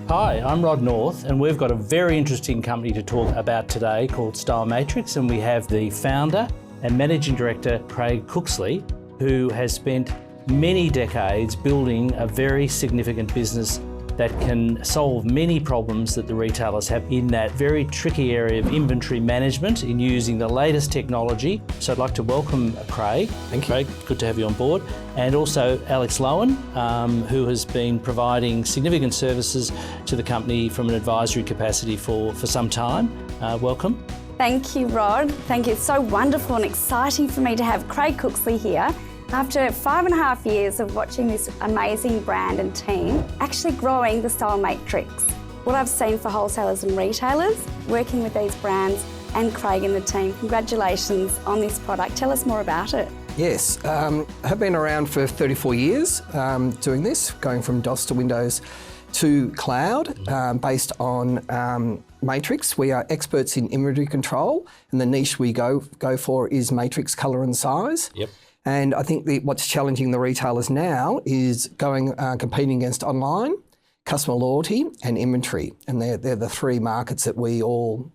Hi, I'm Rod North, and we've got a very interesting company to talk about today called Stylematrix, and we have the founder and managing director, Craig Cooksley, who has spent many decades building a very significant business that can solve many problems that the retailers have in that very tricky area of inventory management in using the latest technology. So I'd like to welcome Craig. Thank you. Craig, good to have you on board. And also Alex Lowen, who has been providing significant services to the company from an advisory capacity for some time. Welcome. Thank you, Rod. Thank you. It's so wonderful and exciting for me to have Craig Cooksley here. After 5.5 years of watching this amazing brand and team actually growing the Stylematrix, what I've seen for wholesalers and retailers, working with these brands and Craig and the team, congratulations on this product. Tell us more about it. Yes, I have been around for 34 years doing this, going from DOS to Windows to cloud based on Matrix. We are experts in inventory control, and the niche we go for is matrix colour and size. Yep. And I think what's challenging the retailers now is competing against online, customer loyalty and inventory. And they're the three markets that we all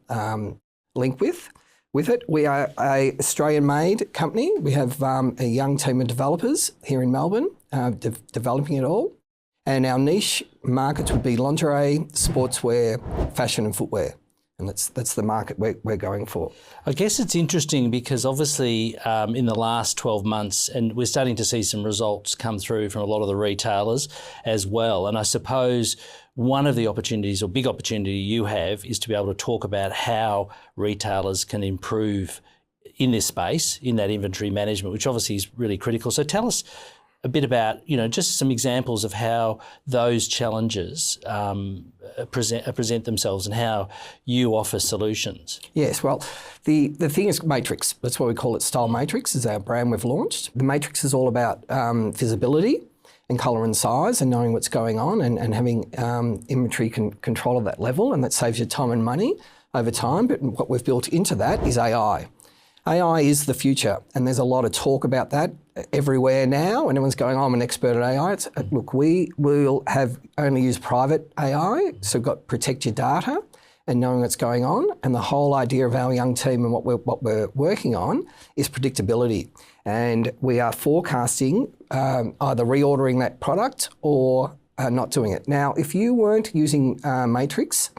link with it. We are an Australian-made company. We have a young team of developers here in Melbourne developing it all. And our niche markets would be lingerie, sportswear, fashion and footwear. And that's the market we're going for. I guess it's interesting because obviously in the last 12 months, and we're starting to see some results come through from a lot of the retailers as well. And I suppose one of the opportunities or big opportunity you have is to be able to talk about how retailers can improve in this space, in that inventory management, which obviously is really critical. So tell us a bit about, just some examples of how those challenges present themselves and how you offer solutions. Yes, well, the thing is Matrix. That's why we call it Stylematrix, is our brand we've launched. The Matrix is all about visibility and colour and size and knowing what's going on and having inventory control at that level, and that saves you time and money over time. But what we've built into that is AI. AI is the future, and there's a lot of talk about that everywhere now, and everyone's going, I'm an expert at AI. Look, we will only use private AI, so protect your data and knowing what's going on. And the whole idea of our young team and what we're working on is predictability. And we are forecasting either reordering that product or not doing it. Now, if you weren't using Matrix,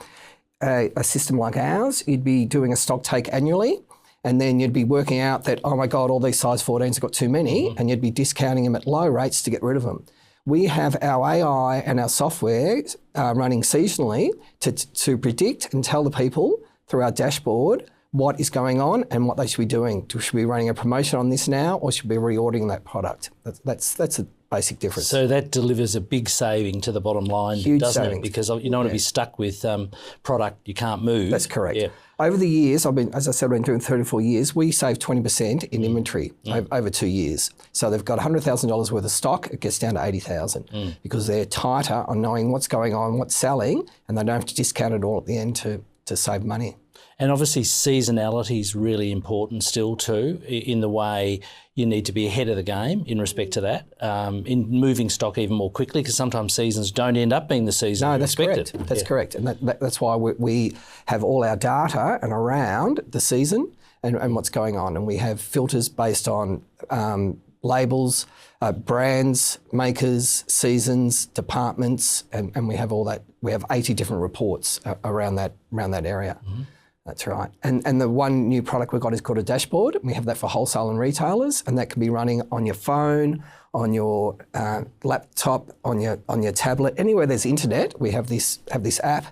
a system like ours, you'd be doing a stock take annually. And then you'd be working out that, oh my God, all these size 14s have got too many, and you'd be discounting them at low rates to get rid of them. We have our AI and our software running seasonally to predict and tell the people through our dashboard what is going on and what they should be doing. Should we be running a promotion on this now, or should we be reordering that product? That's a basic difference. So that delivers a big saving to the bottom line, Huge doesn't savings. it? Because you don't want to be stuck with product you can't move. That's correct. Yeah. Over the years, as I said, I've been doing 34 years, we saved 20% in inventory over 2 years. So they've got $100,000 worth of stock, it gets down to $80,000 because they're tighter on knowing what's going on, what's selling, and they don't have to discount it all at the end to save money. And obviously seasonality is really important still too, in the way you need to be ahead of the game in respect to that, in moving stock even more quickly, because sometimes seasons don't end up being the season No, you that's expected. correct. That's correct. And that's why we have all our data and around the season and what's going on. And we have filters based on labels, brands, makers, seasons, departments, and we have all that. We have 80 different reports around that area. Mm-hmm. That's right. And the one new product we've got is called a dashboard. We have that for wholesale and retailers, and that can be running on your phone, on your laptop, on your tablet, anywhere there's internet. We have this app,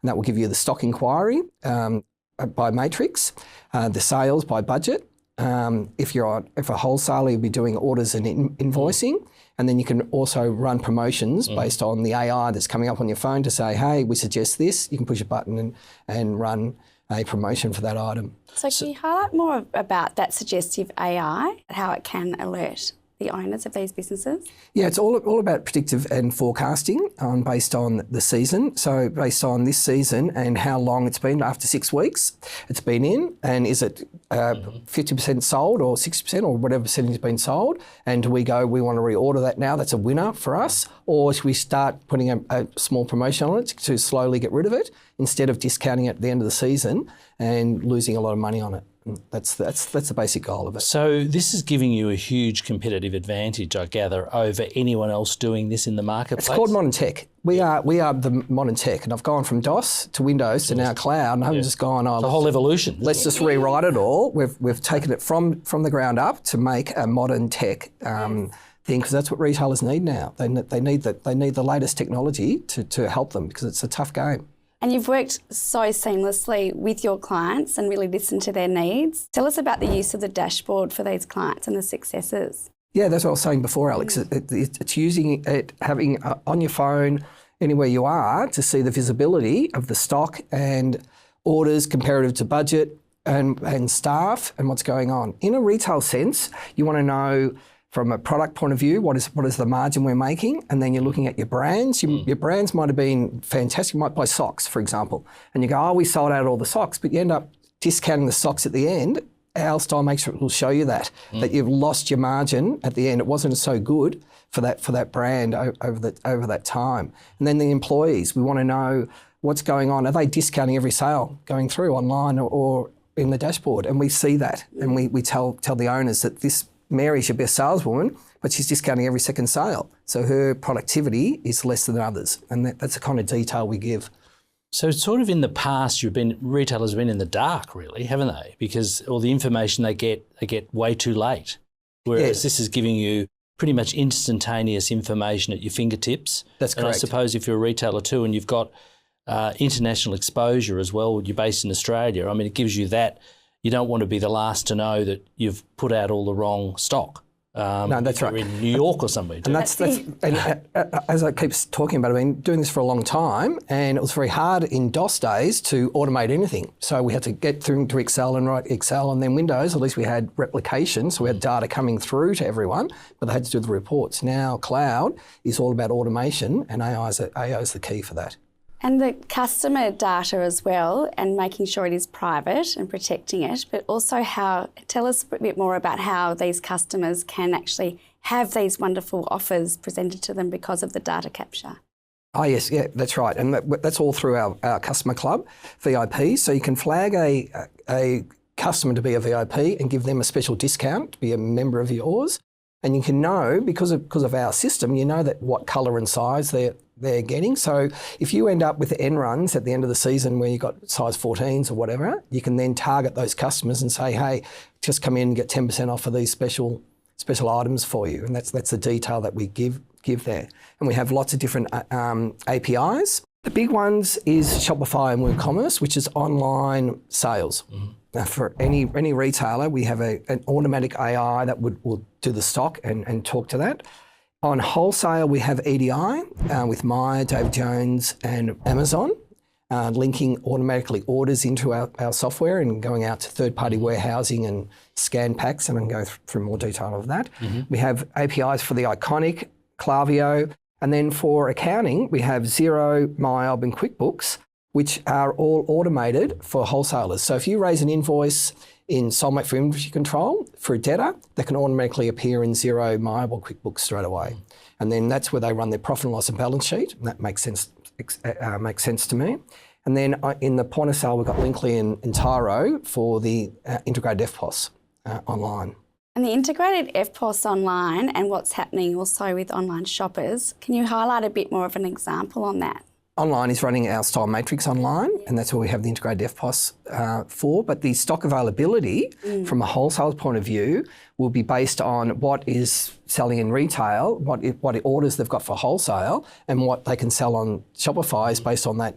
and that will give you the stock inquiry by matrix, the sales by budget. If a wholesaler, you'll be doing orders and invoicing. And then you can also run promotions based on the AI that's coming up on your phone to say, hey, we suggest this. You can push a button and run a promotion for that item. So can you highlight more about that suggestive AI and how it can alert the owners of these businesses? Yeah, it's all about predictive and forecasting based on the season. So based on this season and how long it's been after 6 weeks it's been in, and is it 50% sold or 60% or whatever percentage has been sold, and do we go, we want to reorder that now, that's a winner for us, or should we start putting a small promotion on it to slowly get rid of it instead of discounting it at the end of the season and losing a lot of money on it? That's the basic goal of it. So this is giving you a huge competitive advantage, I gather, over anyone else doing this in the marketplace? It's called modern tech. We are the modern tech, and I've gone from DOS to Windows to now cloud, and I haven't just gone, the whole evolution. Let's just rewrite it all. We've taken it from the ground up to make a modern tech thing, because that's what retailers need now. They need the latest technology to help them, because it's a tough game. And you've worked so seamlessly with your clients and really listened to their needs. Tell us about the use of the dashboard for these clients and the successes. Yeah, that's what I was saying before, Alex. It's using it, having on your phone, anywhere you are, to see the visibility of the stock and orders comparative to budget and staff and what's going on. In a retail sense, you want to know from a product point of view, what is the margin we're making? And then you're looking at your brands. Your brands might have been fantastic. You might buy socks, for example, and you go, oh, we sold out all the socks, but you end up discounting the socks at the end. Our Stylematrix will show you that you've lost your margin at the end. It wasn't so good for that brand over that time. And then the employees, we want to know what's going on. Are they discounting every sale going through online or in the dashboard? And we see that, and we tell the owners that this Mary's your best saleswoman, but she's discounting every second sale. So her productivity is less than others. And that's the kind of detail we give. So sort of in the past, retailers have been in the dark, really, haven't they? Because all the information they get way too late. Whereas this is giving you pretty much instantaneous information at your fingertips. That's correct. And I suppose if you're a retailer too, and you've got international exposure as well, you're based in Australia, I mean, it gives you that. You don't want to be the last to know that you've put out all the wrong stock. No, that's right. You're in New York or somewhere. And that's and as I keep talking about, I've been doing this for a long time, and it was very hard in DOS days to automate anything. So we had to get through to Excel and write Excel, and then Windows, at least we had replication, so we had data coming through to everyone, but they had to do the reports. Now cloud is all about automation, and AI is the key for that. And the customer data as well, and making sure it is private and protecting it, but also tell us a bit more about how these customers can actually have these wonderful offers presented to them because of the data capture. Oh yes, yeah, that's right. And that's all through our customer club, VIP. So you can flag a customer to be a VIP and give them a special discount to be a member of yours. And you can know, because of our system, you know that what colour and size they're getting. So if you end up with the end runs at the end of the season where you've got size 14s or whatever, you can then target those customers and say, hey, just come in and get 10% off of these special items for you. And that's the detail that we give there. And we have lots of different APIs. The big ones is Shopify and WooCommerce, which is online sales. Now for any retailer, we have an automatic AI that will do the stock and talk to that. On wholesale, we have EDI with Myer, David Jones and Amazon, linking automatically orders into our software and going out to third-party warehousing and scan packs, and I can go through more detail of that. We have APIs for the Iconic, Klaviyo, and then for accounting, we have Xero, MyOb and QuickBooks, which are all automated for wholesalers. So if you raise an invoice in Soulmate for inventory control for a debtor, that can automatically appear in Xero, MyOb or QuickBooks straight away. And then that's where they run their profit and loss and balance sheet, and that makes sense to me. And then in the point of sale, we've got Linkly and Tyro for the integrated FPOS online. And the integrated FPOS online and what's happening also with online shoppers, can you highlight a bit more of an example on that? Online is running our Stylematrix online, and that's what we have the integrated FPOS for. But the stock availability from a wholesale point of view will be based on what is selling in retail, what orders they've got for wholesale, and what they can sell on Shopify is based on that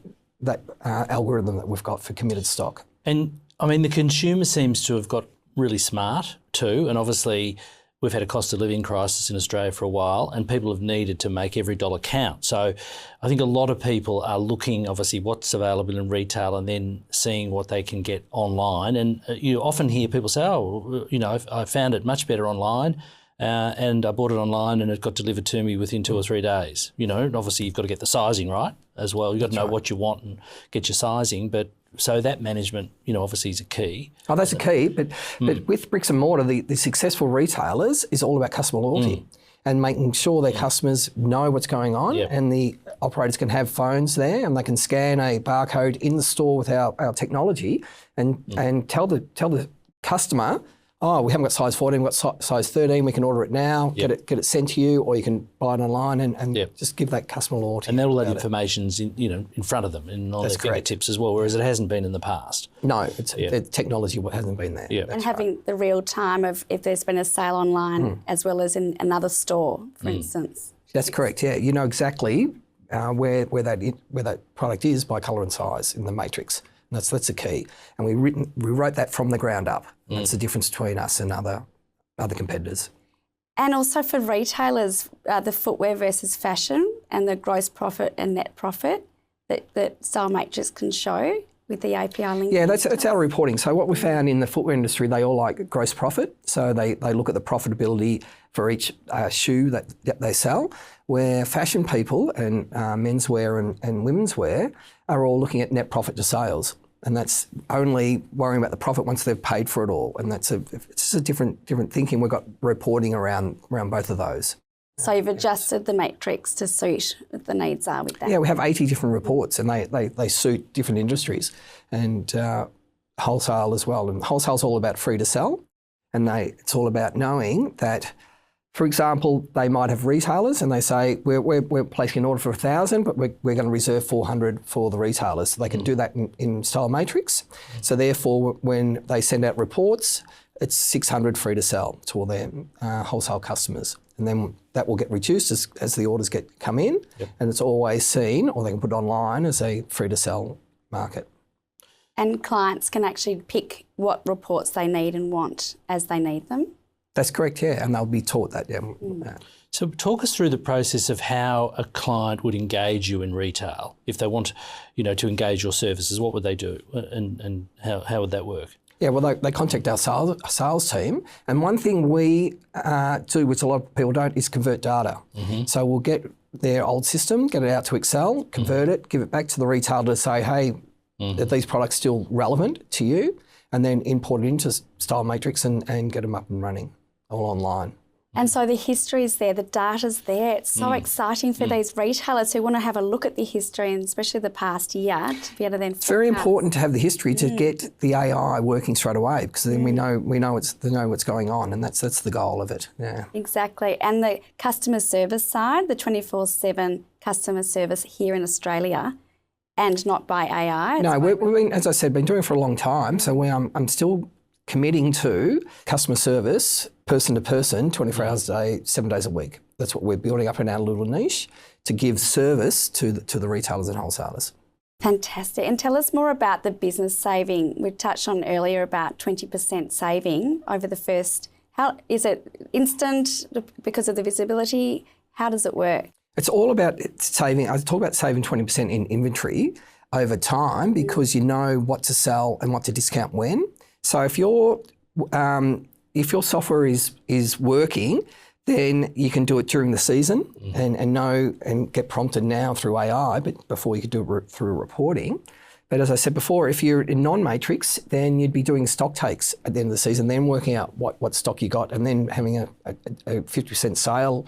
algorithm that we've got for committed stock. And I mean, the consumer seems to have got really smart too, and obviously we've had a cost of living crisis in Australia for a while, and people have needed to make every dollar count. So I think a lot of people are looking, obviously, what's available in retail and then seeing what they can get online. And you often hear people say, oh, you know, I found it much better online and I bought it online and it got delivered to me within 2 or 3 days. You know, and obviously you've got to get the sizing right as well. You've got to know what you want and get your sizing. But so that management, you know, obviously is a key. Oh, that's a key. But with bricks and mortar, the successful retailers is all about customer loyalty and making sure their customers know what's going on, and the operators can have phones there and they can scan a barcode in the store with our technology and tell the customer, oh, we haven't got size 14, we've got size 13, we can order it now, get it sent to you, or you can buy it online and just give that customer loyalty. And all that information's in front of them and on their fingertips as well, whereas it hasn't been in the past. No, the technology hasn't been there. Yeah. And having the real time of if there's been a sale online as well as in another store, for instance. That's correct, yeah. You know exactly where that product is by colour and size in the matrix. That's the key, and we wrote that from the ground up. That's the difference between us and other competitors. And also for retailers, the footwear versus fashion and the gross profit and net profit that Stylematrix can show with the API link. Yeah, that's our reporting. So what we found in the footwear industry, they all like gross profit. So they look at the profitability for each shoe that they sell, where fashion people and menswear and women's wear are all looking at net profit to sales. And that's only worrying about the profit once they've paid for it all. And it's just a different thinking. We've got reporting around both of those. So you've adjusted the matrix to suit what the needs are with that? Yeah, we have 80 different reports and they suit different industries and wholesale as well. And wholesale's all about free to sell, and it's all about knowing that, for example, they might have retailers and they say, we're placing an order for 1,000, but we're going to reserve 400 for the retailers. So they can do that in Stylematrix. So therefore, when they send out reports, it's 600 free to sell to all their wholesale customers. And then that will get reduced as the orders come in, and it's always seen, or they can put it online as a free to sell market. And clients can actually pick what reports they need and want as they need them? That's correct, yeah, and they'll be taught that. So talk us through the process of how a client would engage you in retail. If they want, to engage your services, what would they do, and how would that work? Yeah, well, they contact our sales team, and one thing we do, which a lot of people don't, is convert data. So we'll get their old system, get it out to Excel, convert it, give it back to the retailer to say, hey, are these products still relevant to you? And then import it into Stylematrix and get them up and running, all online. And so the history is there, the data's there. It's so exciting for these retailers who want to have a look at the history, and especially the past year, to be able to then. It's very important to have the history to get the AI working straight away, because then we know what's going on, and that's the goal of it. Yeah. Exactly, and the customer service side, the 24/7 customer service here in Australia, and not by AI. No, we've as I said, been doing it for a long time. So I'm still committing to customer service, person to person, 24 hours a day, 7 days a week. That's what we're building up in our little niche to give service to the retailers and wholesalers. Fantastic. And tell us more about the business saving. We touched on earlier about 20% saving over the first. How is it instant because of the visibility? How does it work? It's all about saving. I talk about saving 20% in inventory over time, because you know what to sell and what to discount when. So if your software is working, then you can do it during the season and know and get prompted now through AI, but before you could do it through reporting. But as I said before, if you're in non-matrix, then you'd be doing stock takes at the end of the season, then working out what stock you got, and then having a 50% sale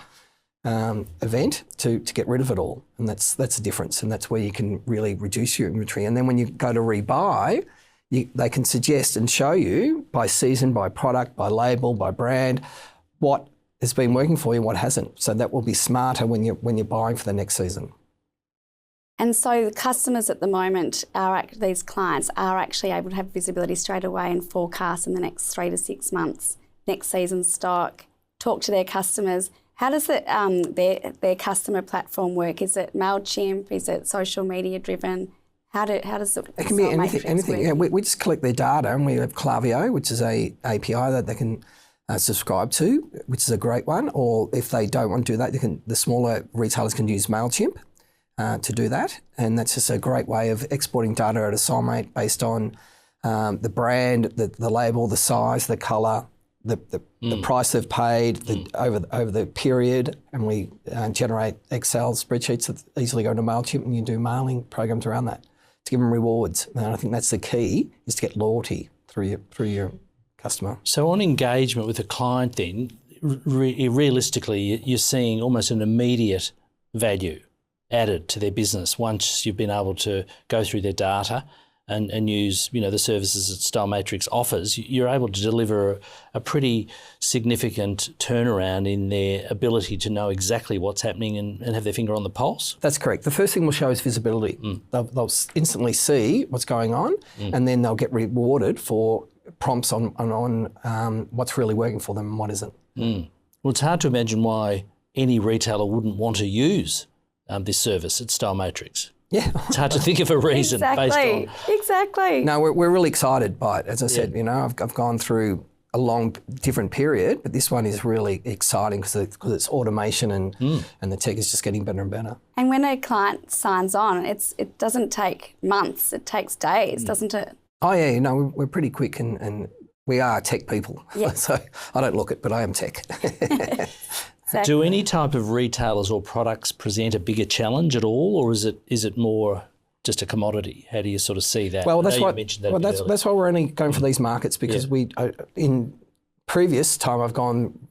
event to get rid of it all. And that's the difference, and that's where you can really reduce your inventory. And then when you go to rebuy, they can suggest and show you by season, by product, by label, by brand, what has been working for you and what hasn't. So that will be smarter when you're buying for the next season. And so the customers at the moment, these clients are actually able to have visibility straight away and forecast in the next 3 to 6 months, next season's stock, talk to their customers. How does their customer platform work? Is it MailChimp? Is it social media driven? How does it? It can be anything. Yeah, we just collect their data, and we have Klaviyo, which is a API that they can subscribe to, which is a great one. Or if they don't want to do that, the smaller retailers can use MailChimp to do that, and that's just a great way of exporting data out of Stylematrix based on the brand, the label, the size, the colour, the price they've paid over the period, and we generate Excel spreadsheets that easily go into MailChimp, and you do mailing programs around that to give them rewards. And I think that's the key, is to get loyalty through your customer. So on engagement with a client then, realistically, you're seeing almost an immediate value added to their business once you've been able to go through their data and use, the services that Stylematrix offers. You're able to deliver a pretty significant turnaround in their ability to know exactly what's happening and have their finger on the pulse. That's correct. The first thing we'll show is visibility. They'll instantly see what's going on, and then they'll get rewarded for prompts on what's really working for them and what isn't. Well, it's hard to imagine why any retailer wouldn't want to use this service at Stylematrix. Yeah. It's hard to think of a reason based on... Exactly. No, we're really excited by it. As I said, I've gone through a long, different period, but this one is really exciting because it's automation and the tech is just getting better and better. And when a client signs on, it doesn't take months, it takes days, doesn't it? Oh yeah, we're pretty quick and we are tech people. Yeah. So I don't look it, but I am tech. Exactly. Do any type of retailers or products present a bigger challenge at all, or is it more just a commodity? How do you sort of see that? Well, that's that's why we're only going for these markets, because in previous time I've gone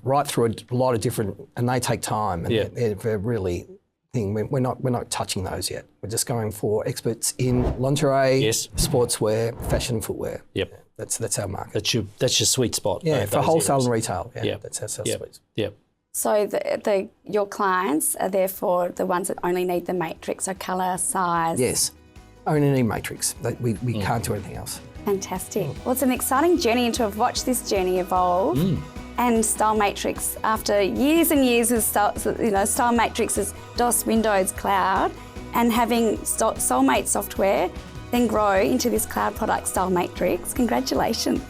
right through a lot of different, and they take time, and they're really thing. We're not touching those yet. We're just going for experts in lingerie, sportswear, fashion, footwear. Yep. That's our market. That's your sweet spot. Yeah, for wholesale and retail. Yeah, that's our sweet spot. Yep. So your clients are therefore the ones that only need the matrix, so colour, size. Yes, only need matrix. We can't do anything else. Fantastic. Well, it's an exciting journey, and to have watched this journey evolve. And Stylematrix, after years and years of Stylematrix's DOS Windows cloud, and having Soulmate software, then grow into this cloud product Stylematrix. Congratulations.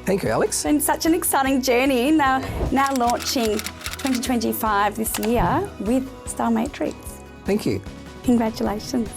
Thank you, Alex. It's been such an exciting journey. Now launching 2025 this year with Stylematrix. Thank you. Congratulations.